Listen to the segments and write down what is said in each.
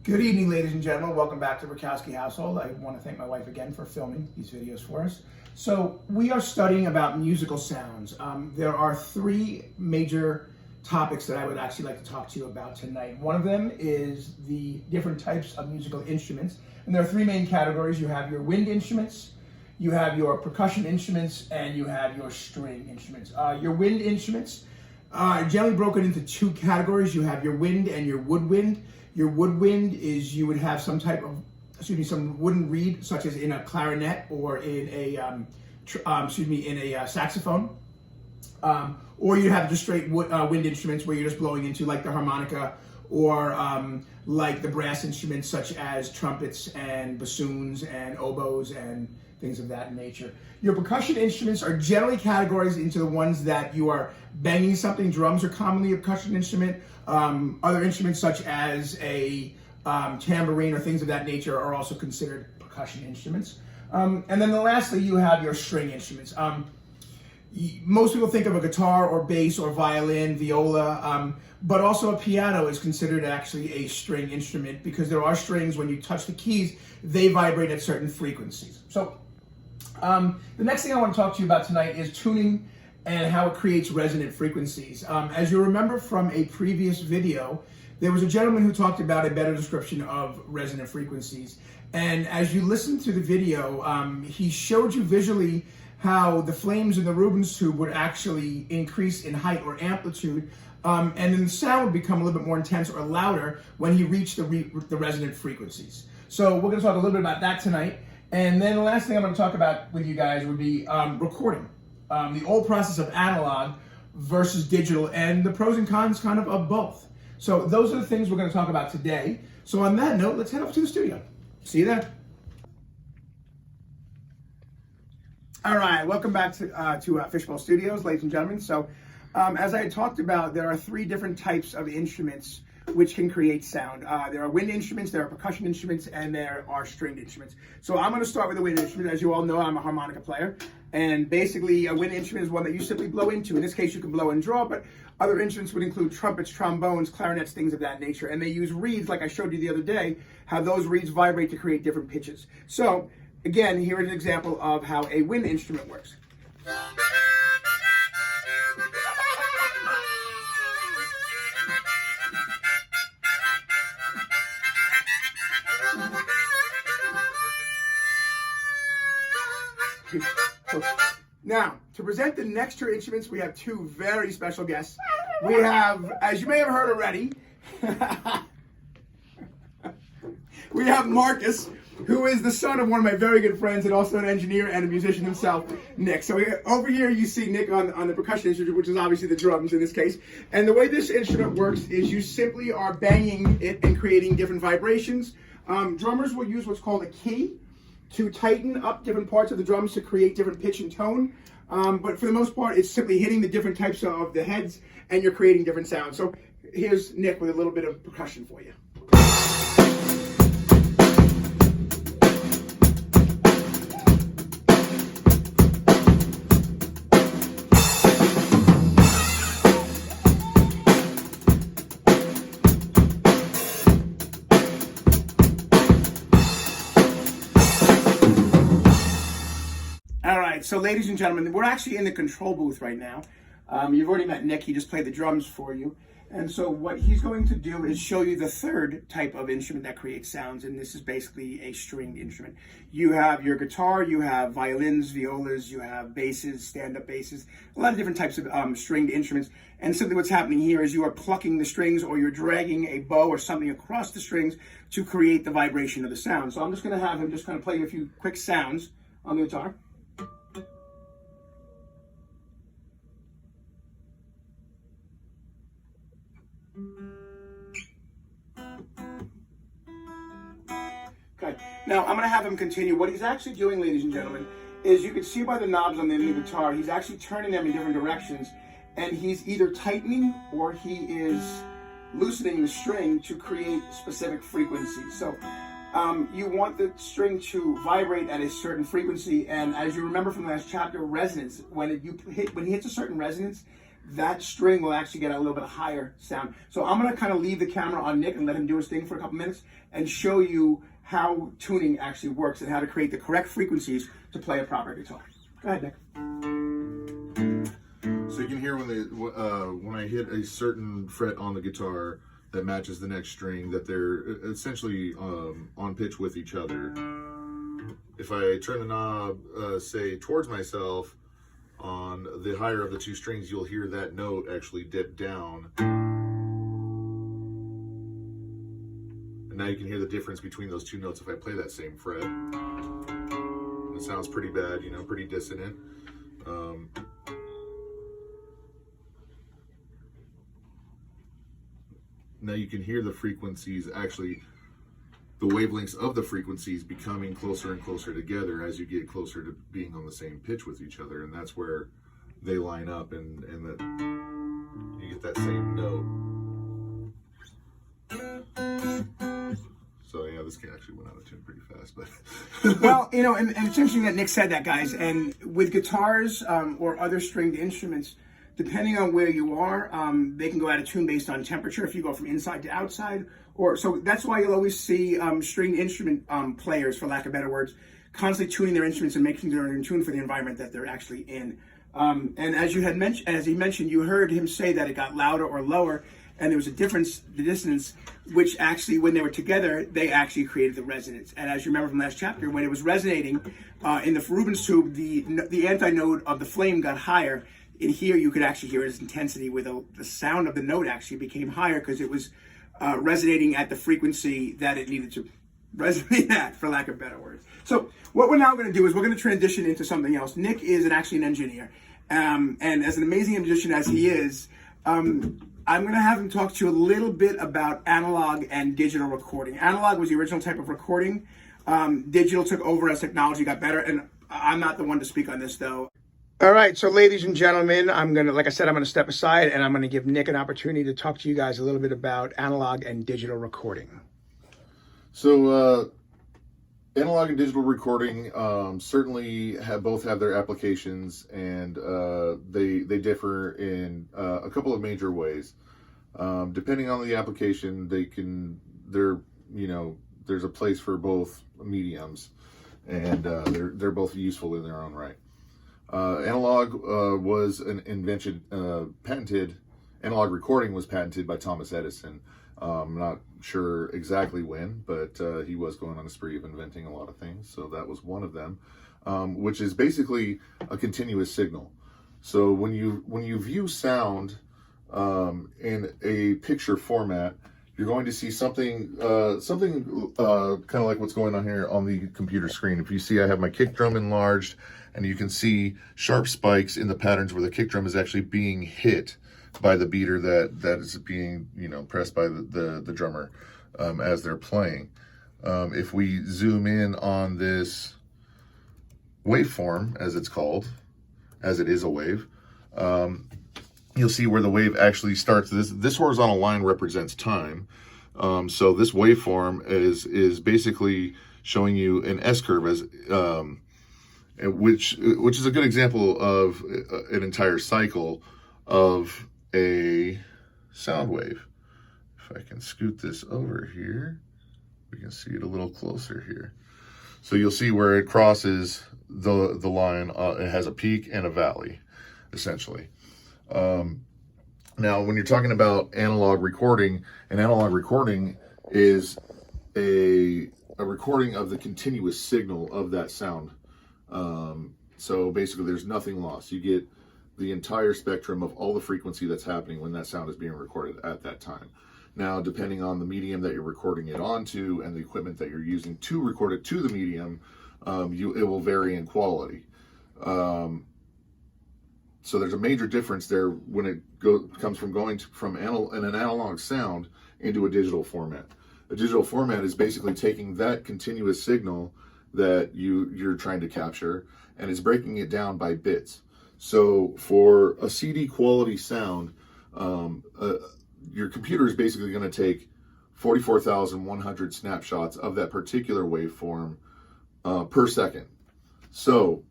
Good evening, ladies and gentlemen. Welcome back to Rakowski Household. I want to thank my wife again for filming these videos for us. So we are studying about musical sounds. There are three major topics that I would actually like to talk to you about tonight. One of them is the different types of musical instruments. And there are three main categories. You have your wind instruments, you have your percussion instruments, and you have your string instruments. Your wind instruments are generally broken into two categories. You have your wind and your woodwind. Your woodwind is you would have some type of, some wooden reed, such as in a clarinet or in a, saxophone. Or you have just straight wind instruments where you're just blowing into like the harmonica or like the brass instruments such as trumpets and bassoons and oboes and things of that nature. Your percussion instruments are generally categorized into the ones that you are banging something. Drums are commonly a percussion instrument. Other instruments such as a tambourine or things of that nature are also considered percussion instruments. And then lastly, you have your string instruments. Most people think of a guitar or bass or violin, viola, but also a piano is considered actually a string instrument because there are strings, when you touch the keys, they vibrate at certain frequencies. So the next thing I want to talk to you about tonight is tuning and how it creates resonant frequencies. As you remember from a previous video, there was a gentleman who talked about a better description of resonant frequencies. And as you listen to the video, he showed you visually how the flames in the Rubens tube would actually increase in height or amplitude, and then the sound would become a little bit more intense or louder when he reached the resonant frequencies. So we're going to talk a little bit about that tonight. And then the last thing I'm going to talk about with you guys would be recording. The old process of analog versus digital and the pros and cons kind of both. So those are the things we're going to talk about today. So on that note, let's head up to the studio. See you there. All right, welcome back to Fishbowl Studios, ladies and gentlemen. So as I had talked about, there are three different types of instruments which can create sound. There are wind instruments, there are percussion instruments, and there are stringed instruments. So I'm going to start with the wind instrument. As you all know, I'm a harmonica player. And basically, a wind instrument is one that you simply blow into. In this case, you can blow and draw, but other instruments would include trumpets, trombones, clarinets, things of that nature. And they use reeds, like I showed you the other day, how those reeds vibrate to create different pitches. So again, here is an example of how a wind instrument works. Now, to present the next two instruments, we have two very special guests. We have, as you may have heard already, we have Marcus, who is the son of one of my very good friends and also an engineer and a musician himself, Nick. So over here you see Nick on the percussion instrument, which is obviously the drums in this case. And the way this instrument works is you simply are banging it and creating different vibrations. Drummers will use what's called a key to tighten up different parts of the drums to create different pitch and tone. But for the most part, it's simply hitting the different types of the heads and you're creating different sounds. So here's Nick with a little bit of percussion for you. All right, so ladies and gentlemen, we're actually in the control booth right now. You've already met Nick. He just played the drums for you. And so what he's going to do is show you the third type of instrument that creates sounds, and this is basically a stringed instrument. You have your guitar, you have violins, violas, you have basses, stand-up basses, a lot of different types of stringed instruments. And simply what's happening here is you are plucking the strings or you're dragging a bow or something across the strings to create the vibration of the sound. So I'm just going to have him just kind of play a few quick sounds on the guitar. Okay, now I'm going to have him continue. What he's actually doing, ladies and gentlemen, is you can see by the knobs on the end of the guitar, he's actually turning them in different directions, and he's either tightening or he is loosening the string to create specific frequencies. So you want the string to vibrate at a certain frequency, and as you remember from the last chapter, resonance, when he hits a certain resonance, that string will actually get a little bit higher sound. So I'm going to kind of leave the camera on Nick and let him do his thing for a couple minutes and show you how tuning actually works and how to create the correct frequencies to play a proper guitar. Go ahead, Nick. So you can hear when I hit a certain fret on the guitar that matches the next string, that they're essentially on pitch with each other. If I turn the knob, say, towards myself on the higher of the two strings, you'll hear that note actually dip down. And now you can hear the difference between those two notes if I play that same fret. It sounds pretty bad, you know, pretty dissonant. Now you can hear the frequencies, actually the wavelengths of the frequencies becoming closer and closer together as you get closer to being on the same pitch with each other, and that's where they line up, and that you get that same note. So yeah, this actually went out of tune pretty fast, but well, you know, and it's interesting that Nick said that, guys. And with guitars or other stringed instruments, depending on where you are, they can go out of tune based on temperature. If you go from inside to outside, so that's why you'll always see stringed instrument players, for lack of better words, constantly tuning their instruments and making sure they're in tune for the environment that they're actually in. And as he mentioned, you heard him say that it got louder or lower, and there was a difference, the dissonance, which actually, when they were together, they actually created the resonance. And as you remember from last chapter, when it was resonating in the Rubens tube, the antinode of the flame got higher. In here, you could actually hear its intensity, where the sound of the note actually became higher because it was resonating at the frequency that it needed to resonate at, for lack of better words. So what we're now going to do is we're going to transition into something else. Nick is actually an engineer, and as an amazing musician as he is, I'm going to have him talk to you a little bit about analog and digital recording. Analog was the original type of recording. Digital took over as technology got better, and I'm not the one to speak on this, though. All right, so ladies and gentlemen, like I said, I'm going to step aside and I'm going to give Nick an opportunity to talk to you guys a little bit about analog and digital recording. So, analog and digital recording certainly both have their applications, and they differ in a couple of major ways. Depending on the application, there's a place for both mediums, and they're both useful in their own right. Analog was an invention, patented. Analog recording was patented by Thomas Edison. I'm not sure exactly when, but he was going on a spree of inventing a lot of things. So that was one of them, which is basically a continuous signal. So when you view sound in a picture format, you're going to see something kind of like what's going on here on the computer screen. If you see, I have my kick drum enlarged, and you can see sharp spikes in the patterns where the kick drum is actually being hit by the beater that is being, pressed by the drummer as they're playing. If we zoom in on this waveform, as it's called, as it is a wave, you'll see where the wave actually starts. This horizontal line represents time. So this waveform is basically showing you an S-curve as which is a good example of an entire cycle of a sound wave. If I can scoot this over here, we can see it a little closer here. So you'll see where it crosses the line. It has a peak and a valley, essentially. Now, when you're talking about analog recording, an analog recording is a recording of the continuous signal of that sound. So basically, there's nothing lost. You get the entire spectrum of all the frequency that's happening when that sound is being recorded at that time. Now, depending on the medium that you're recording it onto and the equipment that you're using to record it to the medium, it will vary in quality. So there's a major difference there when it comes from going from an analog sound into a digital format. A digital format is basically taking that continuous signal that you're trying to capture, and it's breaking it down by bits. So for a CD quality sound, your computer is basically going to take 44,100 snapshots of that particular waveform per second. So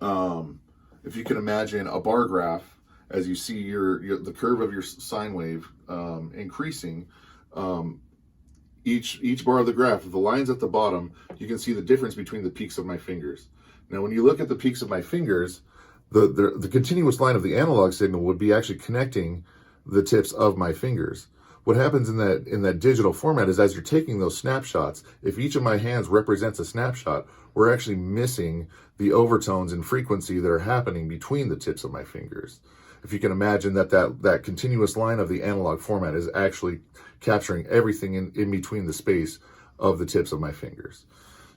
if you can imagine a bar graph as you see the curve of your sine wave increasing, each bar of the graph, the lines at the bottom, you can see the difference between the peaks of my fingers. Now, when you look at the peaks of my fingers, the continuous line of the analog signal would be actually connecting the tips of my fingers. What happens in that digital format is, as you're taking those snapshots, if each of my hands represents a snapshot, we're actually missing the overtones and frequency that are happening between the tips of my fingers. If you can imagine that continuous line of the analog format is actually capturing everything in between the space of the tips of my fingers.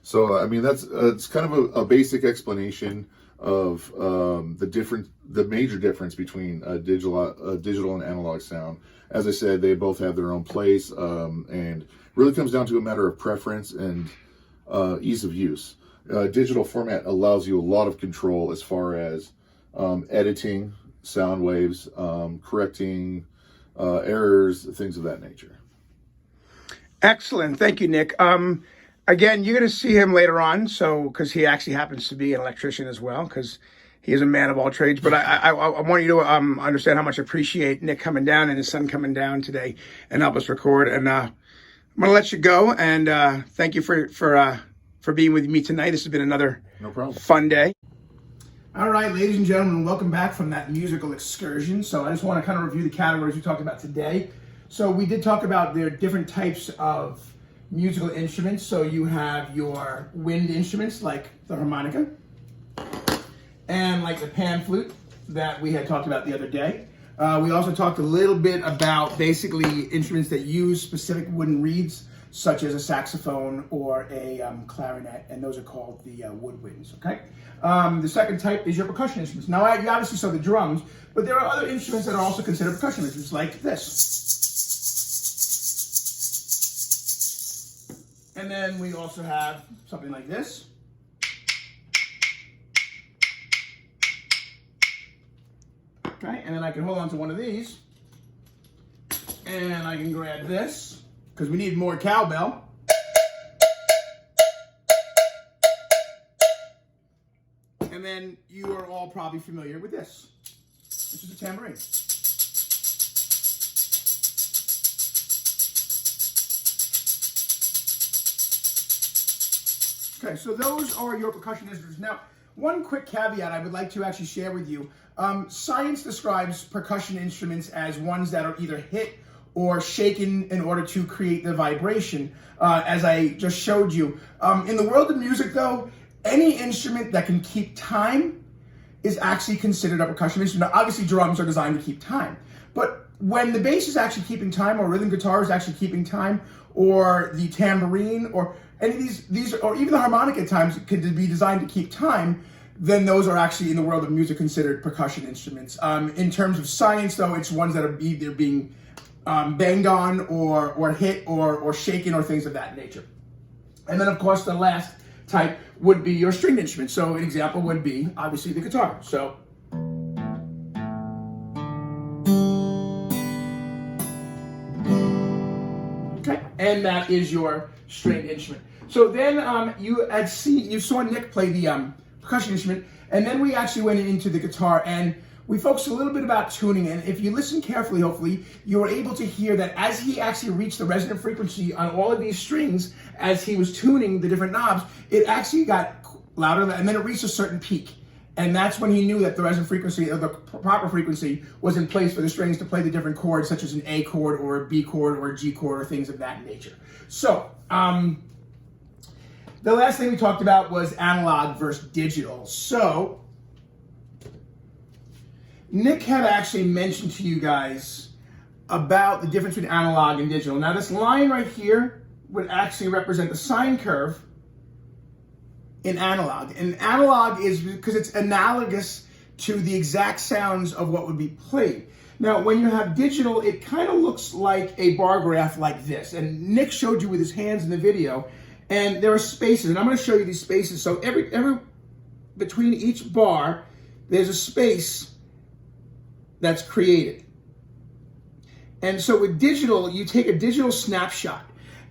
So, I mean, it's kind of a basic explanation of the major difference between digital and analog sound. As I said, they both have their own place, and really comes down to a matter of preference and ease of use. Digital format allows you a lot of control as far as editing sound waves, correcting errors, things of that nature. Excellent. Thank you, Nick. Again, you're going to see him later on, because he actually happens to be an electrician as well, because he is a man of all trades. But I want you to understand how much I appreciate Nick coming down and his son coming down today and help us record. And I'm going to let you go. And thank you for being with me tonight. This has been another fun day. All right, ladies and gentlemen, welcome back from that musical excursion. So I just want to kind of review the categories we talked about today. So we did talk about their different types of musical instruments. So you have your wind instruments like the harmonica and like the pan flute that we had talked about the other day. We also talked a little bit about basically instruments that use specific wooden reeds, such as a saxophone or a clarinet, and those are called the woodwinds, okay? The second type is your percussion instruments. Now, you obviously saw the drums, but there are other instruments that are also considered percussion instruments, like this. And then we also have something like this. Okay, and then I can hold on to one of these, and I can grab this, because we need more cowbell. And then you are all probably familiar with this, which is a tambourine. Okay, so those are your percussion instruments. Now, one quick caveat I would like to actually share with you. Science describes percussion instruments as ones that are either hit or shaken in order to create the vibration, as I just showed you. In the world of music, though, any instrument that can keep time is actually considered a percussion instrument. Now, obviously, drums are designed to keep time. But when the bass is actually keeping time, or rhythm guitar is actually keeping time, or the tambourine, or any of these, or even the harmonica at times could be designed to keep time, then those are actually, in the world of music, considered percussion instruments. In terms of science, though, it's ones that are either being banged on or hit or shaken or things of that nature. And then, of course, the last type would be your stringed instrument. So an example would be, obviously, the guitar. So okay, and that is your stringed instrument. So then you saw Nick play the percussion instrument, and then we actually went into the guitar, and we focused a little bit about tuning. And if you listen carefully, hopefully, you were able to hear that as he actually reached the resonant frequency on all of these strings, as he was tuning the different knobs, it actually got louder, and then it reached a certain peak. And that's when he knew that the resonant frequency, or the proper frequency, was in place for the strings to play the different chords, such as an A chord or a B chord or a G chord or things of that nature. So, the last thing we talked about was analog versus digital. So, Nick had actually mentioned to you guys about the difference between analog and digital. Now, this line right here would actually represent the sine curve in analog. And analog is because it's analogous to the exact sounds of what would be played. Now, when you have digital, it kind of looks like a bar graph like this. And Nick showed you with his hands in the video. And there are spaces, and I'm going to show you these spaces. So every between each bar, there's a space that's created. And so with digital, you take a digital snapshot.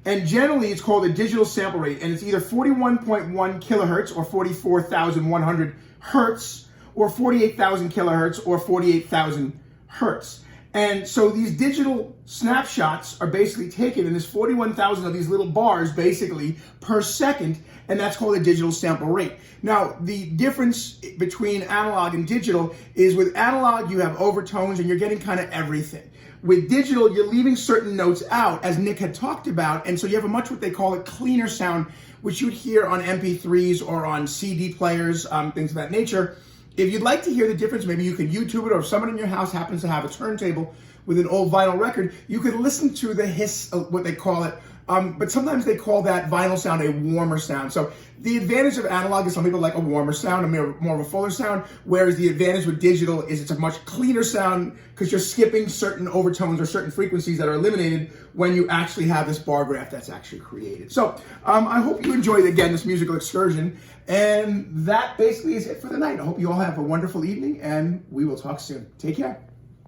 And generally, it's called a digital sample rate. And it's either 41.1 kilohertz or 44,100 hertz, or 48,000 kilohertz or 48,000 hertz. And so these digital snapshots are basically taken, and there's 41,000 of these little bars basically per second, and that's called a digital sample rate. Now, the difference between analog and digital is with analog, you have overtones and you're getting kind of everything. With digital, you're leaving certain notes out, as Nick had talked about, and so you have a much what they call a cleaner sound, which you'd hear on MP3s or on CD players, things of that nature. If you'd like to hear the difference, maybe you could YouTube it, or if someone in your house happens to have a turntable with an old vinyl record, you could listen to the hiss, what they call it, but sometimes they call that vinyl sound a warmer sound. So the advantage of analog is some people like a warmer sound, more of a fuller sound, whereas the advantage with digital is it's a much cleaner sound because you're skipping certain overtones or certain frequencies that are eliminated when you actually have this bar graph that's actually created. So I hope you enjoyed, again, this musical excursion, and that basically is it for the night. I hope you all have a wonderful evening, and we will talk soon. Take care.